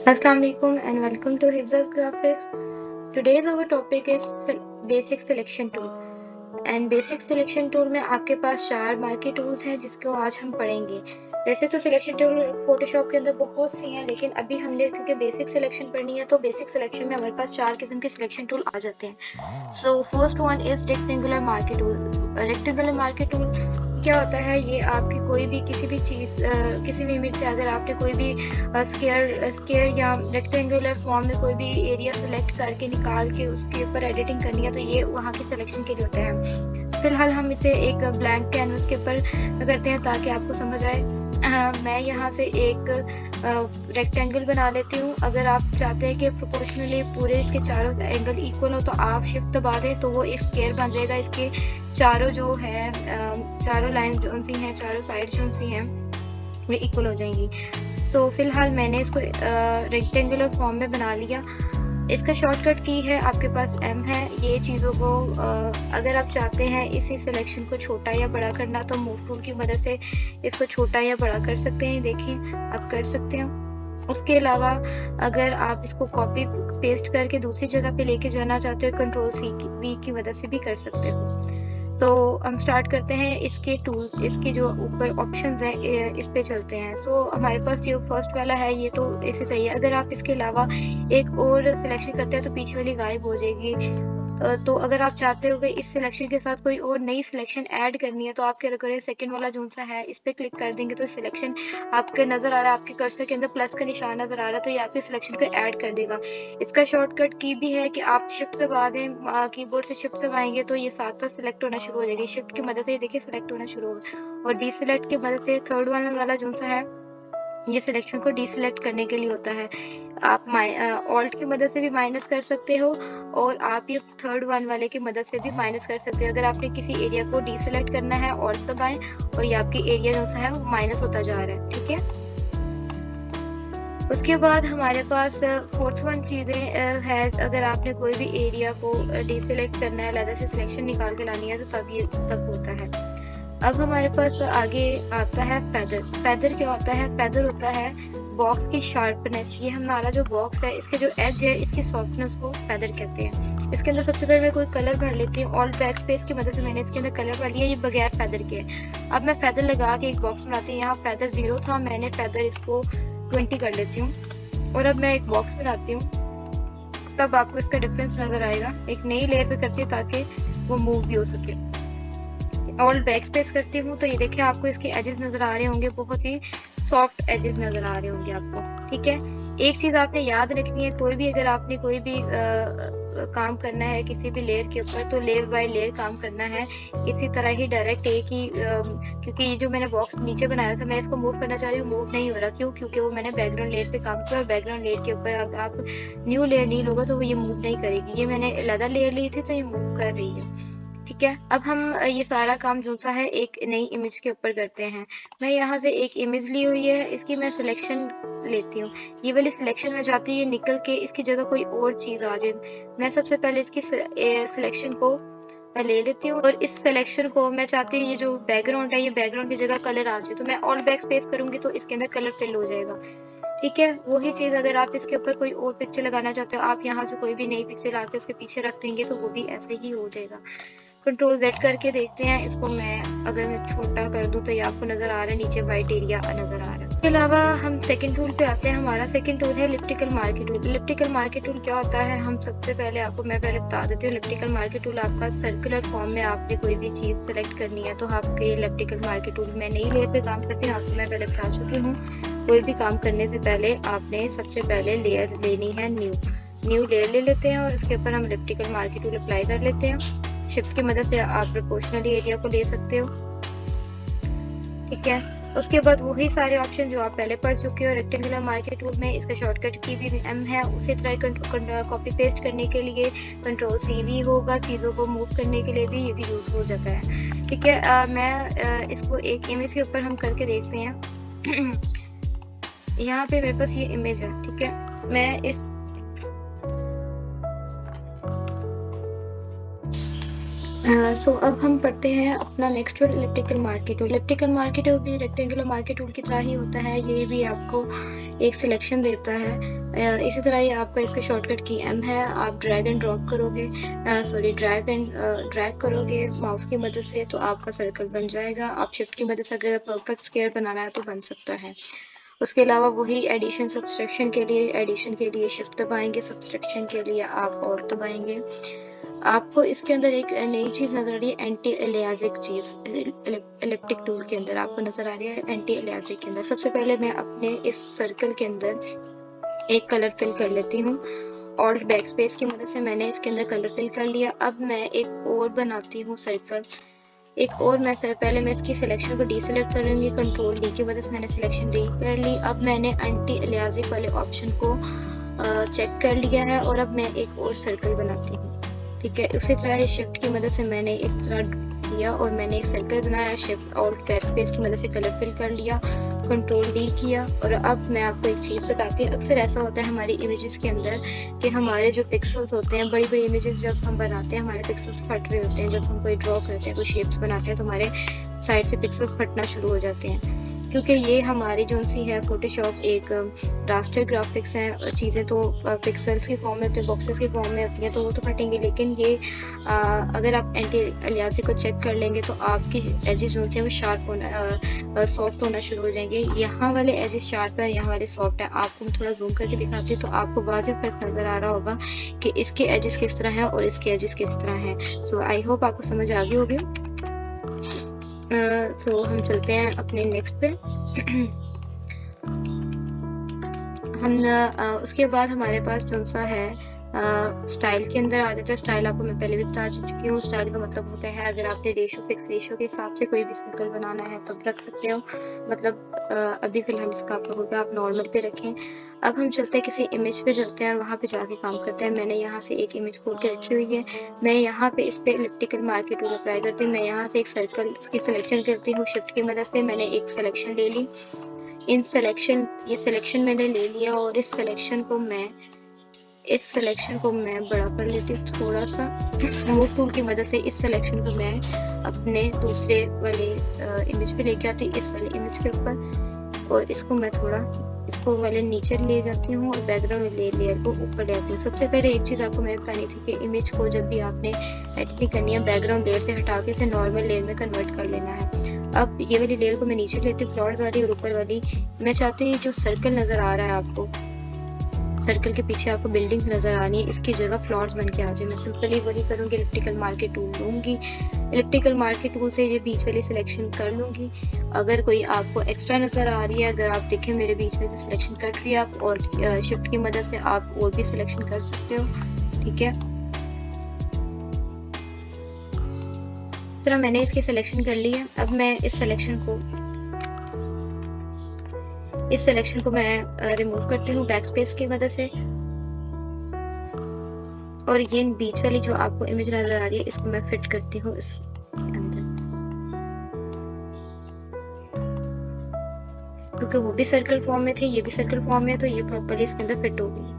Assalamu alaikum and welcome to Hifzas Graphics. Today's our topic is basic selection tool. And basic selection tool में आपके पास 4 marquee tools हैं जिसको आज हम पढ़ेंगे। वैसे तो सिलेक्शन टूल फोटोशॉप के अंदर बहुत सी हैं, लेकिन अभी हमने क्योंकि बेसिक सिलेक्शन पढ़नी है तो बेसिक सिलेक्शन में हमारे पास 4 किस्म के सिलेक्शन टूल आ जाते हैं। So first one is rectangular marquee tool. Rectangular marquee tool क्या होता है, ये आपकी कोई भी किसी भी चीज़ किसी भी इमेज से अगर आपने कोई भी स्क्वायर या रेक्टेंगुलर फॉर्म में कोई भी एरिया सेलेक्ट करके निकाल के उसके ऊपर एडिटिंग करनी है तो ये वहाँ की सिलेक्शन के लिए होता है। फिलहाल हम इसे एक ब्लैंक कैनवस के ऊपर करते हैं ताकि आपको समझ आए। मैं यहाँ से एक रेक्टेंगल बना लेती हूँ। अगर आप चाहते हैं कि प्रोपोर्शनली पूरे इसके चारों एंगल इक्वल हो तो आप शिफ्ट दबा दें तो वो एक स्क्वायर बन जाएगा। इसके चारों जो है चारों लाइन जो सी हैं, चारों साइड जो सी हैं वो इक्वल हो जाएंगी। तो फिलहाल मैंने इसको रेक्टेंगुलर फॉर्म में बना लिया। इसका शॉर्टकट की है आपके पास M है। ये चीज़ों को अगर आप चाहते हैं इसी सिलेक्शन को छोटा या बड़ा करना तो मूव टूल की मदद से इसको छोटा या बड़ा कर सकते हैं। देखिए आप कर सकते हैं। उसके अलावा अगर आप इसको कॉपी पेस्ट करके दूसरी जगह पे लेके जाना चाहते हो Ctrl+C+V की मदद से भी कर सकते हो। तो हम स्टार्ट करते हैं इसके जो ऊपर ऑप्शंस हैं इस पे चलते हैं। सो हमारे पास जो फर्स्ट वाला है ये तो ऐसे चाहिए। अगर आप इसके अलावा एक और सिलेक्शन करते हैं तो पीछे वाली गायब हो जाएगी। तो अगर आप चाहते हो कि इस सिलेक्शन के साथ कोई और नई सिलेक्शन ऐड करनी है तो आप क्या करें, सेकंड वाला जो सा है इस पे क्लिक कर देंगे तो सिलेक्शन आपके नज़र आ रहा है, आपके कर्सर के अंदर प्लस का निशान नज़र आ रहा है तो ये आपके सिलेक्शन को ऐड कर देगा। इसका शॉर्टकट की भी है कि आप शिफ्ट दबा दें, कीबोर्ड से शिफ्ट दबाएंगे तो ये साथ साथ सिलेक्ट होना शुरू हो जाएगी। शिफ्ट की मदद से ये देखिए सिलेक्ट होना शुरू होगा और डी सिलेक्ट की मदद से थर्ड वाला जो सा है ये सिलेक्शन को डीसिलेक्ट करने के लिए होता है। आप ऑल्ट की मदद से भी माइनस कर सकते हो और आप ये थर्ड वन वाले की मदद से भी माइनस कर सकते हो। अगर आपने किसी एरिया को डीसिलेक्ट करना है ऑल्ट दबाएं और ये आपकी एरिया जो सा है वो माइनस होता जा रहा है। ठीक है, उसके बाद हमारे पास फोर्थ वन चीज़ें है। अगर आपने कोई भी एरिया को डीसिलेक्ट करना है, अलग से सिलेक्शन निकाल के लानी है तो तब होता है। अब हमारे पास आगे आता है फेदर। फेदर क्या होता है? फेदर होता है बॉक्स की शार्पनेस। ये हमारा जो बॉक्स है इसके जो एज है इसकी सॉफ्टनेस को फेदर कहते हैं। इसके अंदर सबसे पहले मैं कोई कलर भर लेती हूँ। ऑल्ट बैक स्पेस की मदद से मैंने इसके अंदर कलर भर लिया। ये बगैर फेदर के है। अब मैं फेदर लगा के एक बॉक्स बनाती हूँ। यहाँ फेदर 0 था, मैंने फेदर इसको 20 कर लेती हूँ और अब मैं एक बॉक्स बनाती हूँ। तब आपको इसका डिफरेंस नजर आएगा। एक नई लेयर पे करती हूँ ताकि वो मूव भी हो सके। ऑल बैक स्पेस करती हूँ तो ये देखिए आपको इसके एजेस नजर आ रहे होंगे, बहुत ही सॉफ्ट एजेस नजर आ रहे होंगे आपको। ठीक है, एक चीज आपने याद रखनी है, कोई भी अगर आपने कोई भी काम करना है किसी भी लेयर के ऊपर तो लेयर बाय लेयर काम करना है। इसी तरह ही डायरेक्ट एक ही क्योंकि ये जो मैंने बॉक्स नीचे बनाया था मैं इसको मूव करना चाह रही हूँ, मूव नहीं हो रहा। क्यों? क्योंकि वो मैंने बैकग्राउंड लेयर पे काम किया और बैकग्राउंड लेयर के ऊपर अगर आप न्यू लेयर नहीं लोगे तो वो ये मूव नहीं करेगी। ये मैंने अलग लेयर ली थी तो ये मूव कर रही है। ठीक है, अब हम ये सारा काम जो सा है एक नई इमेज के ऊपर करते हैं। मैं यहाँ से एक इमेज ली हुई है, इसकी मैं सिलेक्शन लेती हूँ। ये वाली सिलेक्शन में जाती हूँ, ये निकल के इसकी जगह कोई और चीज़ आ जाए। मैं सबसे पहले इसकी सिलेक्शन को मैं ले लेती हूँ और इस सिलेक्शन को मैं चाहती हूँ ये जो बैकग्राउंड है ये बैकग्राउंड की जगह कलर आ जाए। तो मैं ऑल बैक स्पेस करूँगी तो इसके अंदर कलर फिल हो जाएगा। ठीक है, वही चीज़ अगर आप इसके ऊपर कोई और पिक्चर लगाना चाहते हो, आप यहाँ से कोई भी नई पिक्चर लाके उसके पीछे रख देंगे तो वो भी ऐसे ही हो जाएगा। कंट्रोल Z करके देखते हैं इसको। अगर मैं छोटा कर दूं तो ये आपको नजर आ रहा है, नीचे व्हाइट एरिया नजर आ रहा है। इसके अलावा हम सेकंड टूल पे आते हैं। हमारा सेकंड टूल है elliptical marquee tool. Elliptical marquee tool क्या होता है, हम सबसे पहले मैं पहले बता देती हूँ। इलिप्टिकल मार्की टूल आपका सर्कुलर फॉर्म में आपने कोई भी चीज सेलेक्ट करनी है तो आपके इलिप्टिकल मार्की टूल में नई लेयर पे काम करती हूँ। आपको मैं पहले बता चुकी हूँ, कोई भी काम करने से पहले आपने सबसे पहले लेयर लेनी है न्यू लेयर ले लेते हैं और उसके ऊपर हम इलिप्टिकल मार्की टूल अप्लाई कर लेते हैं। शिफ्ट की मदद से आप प्रोपोर्शनली एरिया को ले सकते हो। ठीक है, उसके बाद वही सारे ऑप्शन जो आप पहले पढ़ चुके हो रेक्टेंगुलर मार्की टूल में। इसका शॉर्टकट की भी M है। उसी तरह कॉपी पेस्ट करने के लिए Ctrl+C+V होगा। चीज़ों को मूव करने के लिए भी ये भी यूज हो जाता है। ठीक है, मैं इसको एक इमेज के ऊपर हम करके देखते हैं। यहाँ पे मेरे पास ये इमेज है। ठीक है, मैं सो अब हम पढ़ते हैं अपना next tool elliptical marquee tool. Elliptical marquee tool भी रेक्टेंगुलर मार्की टूल की तरह ही होता है। ये भी आपको एक सिलेक्शन देता है। इसी तरह ये आपका इसका शॉर्टकट की एम है। आप ड्रैग एंड ड्रॉप करोगे, ड्रैग करोगे माउस की मदद से तो आपका सर्कल बन जाएगा। आप शिफ्ट की मदद से अगर परफेक्ट स्क्वायर बनाना है तो बन सकता है। उसके अलावा वही एडिशन सब्सट्रैक्शन के लिए शिफ्ट दबाएंगे, सब्सट्रैक्शन के लिए आप और दबाएंगे। आपको इसके अंदर एक नई चीज नजर आ रही है, एंटी एलियासिक चीज। इलिप्टिक टूल के अंदर आपको नजर आ रही है एंटी एलियासिक के अंदर। सबसे पहले मैं अपने इस सर्कल के अंदर एक कलर फिल कर लेती हूँ। ऑल्ट बैक स्पेस की मदद से मैंने इसके अंदर कलर फिल कर लिया। अब मैं एक और बनाती हूँ सर्कल। एक और मैं पहले मैं इसकी सिलेक्शन को डीसेलेक्ट करूंगी, कंट्रोल डी की मदद से मैंने सिलेक्शन डी कर ली। अब मैंने एंटी एलियासिक वाले ऑप्शन को चेक कर लिया है और अब मैं एक और सर्कल बनाती हूँ। ठीक है, उसी तरह शिफ्ट की मदद से मैंने इस तरह किया और मैंने एक सर्कल बनाया। शिफ्ट और बैकस्पेस की मदद से कलर फिल कर लिया, कंट्रोल डी किया। और अब मैं आपको एक चीज़ बताती हूँ। अक्सर ऐसा होता है हमारी इमेजेस के अंदर कि हमारे जो पिक्सल्स होते हैं, बड़ी बड़ी इमेजेस जब हम बनाते हैं हमारे पिक्सल्स फट रहे होते हैं। जब हम कोई ड्रॉ करते हैं, कोई शेप्स बनाते हैं तो हमारे साइड से पिक्सल्स फटना शुरू हो जाते हैं, क्योंकि ये हमारी जो सी है फोटोशॉप एक रास्टर ग्राफिक्स है। चीज़ें तो पिक्सल्स की फॉर्म में होती है, बॉक्सेस की फॉर्म में होती हैं, तो वो तो फटेंगे। लेकिन ये अगर आप एंटी एलियासिक को चेक कर लेंगे तो आपके एजेस जो हैं वो शार्प होना, सॉफ्ट होना शुरू हो जाएंगे। यहाँ वाले एजेस शार्प है, यहाँ वाले सॉफ्ट है। आपको मैं थोड़ा जूम करके दिखाती हूँ तो आपको वाज़ेह फर्क नज़र आ रहा होगा कि इसके एजेस किस तरह हैं और इसके एजेस किस तरह हैं। सो आई होप आपको समझ आ गई होगी। सो हम चलते हैं अपने नेक्स्ट पे। हम उसके बाद हमारे पास जो सा है स्टाइल के अंदर आ जाता है। स्टाइल आपको मैं पहले भी बता चुकी हूँ। स्टाइल का मतलब होता है अगर आपने फिक्स रेशो के हिसाब से कोई भी सर्कल बनाना है तो रख सकते हो। मतलब अभी फिलहाल इसका आपका होगा, आप नॉर्मल पे रखें। अब हम चलते हैं किसी इमेज पे चलते हैं और वहाँ पे जाके काम करते हैं। मैंने यहाँ से एक इमेज खोल के रखी हुई है। मैं यहाँ पे इस पे इलिप्टिकल मार्की टूल अप्लाई करती हूँ। मैं यहाँ से एक सर्कल की सिलेक्शन करती हूँ। शिफ्ट की मदद से मैंने एक सिलेक्शन ले ली। ये सिलेक्शन मैंने ले लिया और इस सिलेक्शन को मैं बड़ा कर लेती हूँ थोड़ा सा। मूव टूल की मदद से इस सिलेक्शन को मैं अपने दूसरे वाले इमेज पे लेके आती हूँ, इस वाले इमेज के ऊपर। और इसको मैं थोड़ा इसको वाले नीचे ले जाती हूँ और बैकग्राउंड लेयर को ऊपर ले आती हूँ। सबसे पहले एक चीज़ आपको मैंने बतानी थी कि इमेज को जब भी आपने एडिटिंग करनी है, बैकग्राउंड लेयर से हटा के इसे नॉर्मल लेयर में कन्वर्ट कर लेना है। अब ये वाली लेयर को मैं नीचे लेती हूँ, फ्लावर्स वाली और ऊपर वाली। मैं चाहती हूँ जो सर्कल नज़र आ रहा है आपको, सर्कल के पीछे आपको बिल्डिंग्स नजर आ रही है, इसकी जगह फ्लोर्स बन के आ जाए। मैं सिंपली वही करूँगी, इलिप्टिकल मार्की टूल लूँगी। इलिप्टिकल मार्की टूल से ये बीच वाली सिलेक्शन कर लूँगी। अगर कोई आपको एक्स्ट्रा नज़र आ रही है, अगर आप देखें मेरे बीच में से सिलेक्शन कट रही है, आप और शिफ्ट की मदद से आप और भी सिलेक्शन कर सकते हो। ठीक है, इस तरह मैंने इसकी सिलेक्शन कर ली है। अब मैं इस सिलेक्शन को मैं रिमूव करती हूँ बैक स्पेस की मदद से। और ये बीच वाली जो आपको इमेज नजर आ रही है इसको मैं फिट करती हूँ इस अंदर, क्योंकि वो भी सर्कल फॉर्म में थे, ये भी सर्कल फॉर्म में है, तो ये प्रॉपर्ली इसके अंदर फिट हो गई।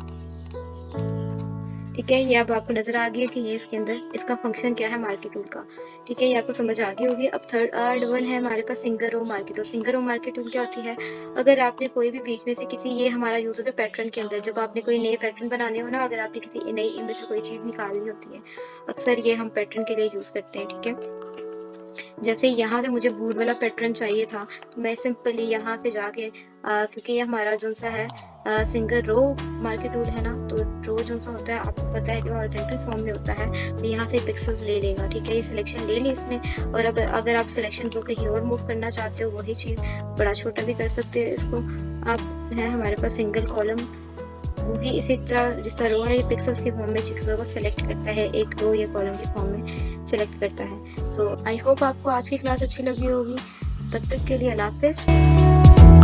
ठीक है, ये अब आपको नजर आ गया कि ये इसके अंदर इसका फंक्शन क्या है मार्की टूल का। ठीक है, ये आपको समझ आ गई होगी। अब थर्ड वन है हमारे पास single row marquee tool. Single row marquee tool क्या होती है? अगर आपने कोई भी बीच में से किसी, ये हमारा यूज होता है पैटर्न के अंदर। जब आपने कोई नए पैटर्न बनाने हो ना, अगर आपने किसी नई इमेज से कोई चीज निकालनी होती है, अक्सर ये हम पैटर्न के लिए यूज करते हैं। ठीक है, जैसे यहाँ से मुझे वुड वाला पैटर्न चाहिए था तो मैं सिंपली यहाँ से जाके क्योंकि ये हमारा जो सा है सिंगल रो मार्की टूल है ना, तो रो जो सा होता है आपको पता है कि हॉरिजॉन्टल फॉर्म में होता है, तो यहाँ से पिक्सेल्स ले लेगा। ठीक है, ये सिलेक्शन ले ली इसने। और अब अगर आप सिलेक्शन को कहीं और मूव करना चाहते हो, वही चीज़ बड़ा छोटा भी कर सकते हो इसको आप। है हमारे पास सिंगल कॉलम, वही इसी तरह जिस तरह रो है, ये पिक्सेल्स के फॉर्म में चीज़ों को सेलेक्ट करता है, एक रो या कॉलम के फॉर्म में सेलेक्ट करता है। सो आई होप आपको आज की क्लास अच्छी लगी होगी। तब तक के लिए अल्लाह हाफिज़।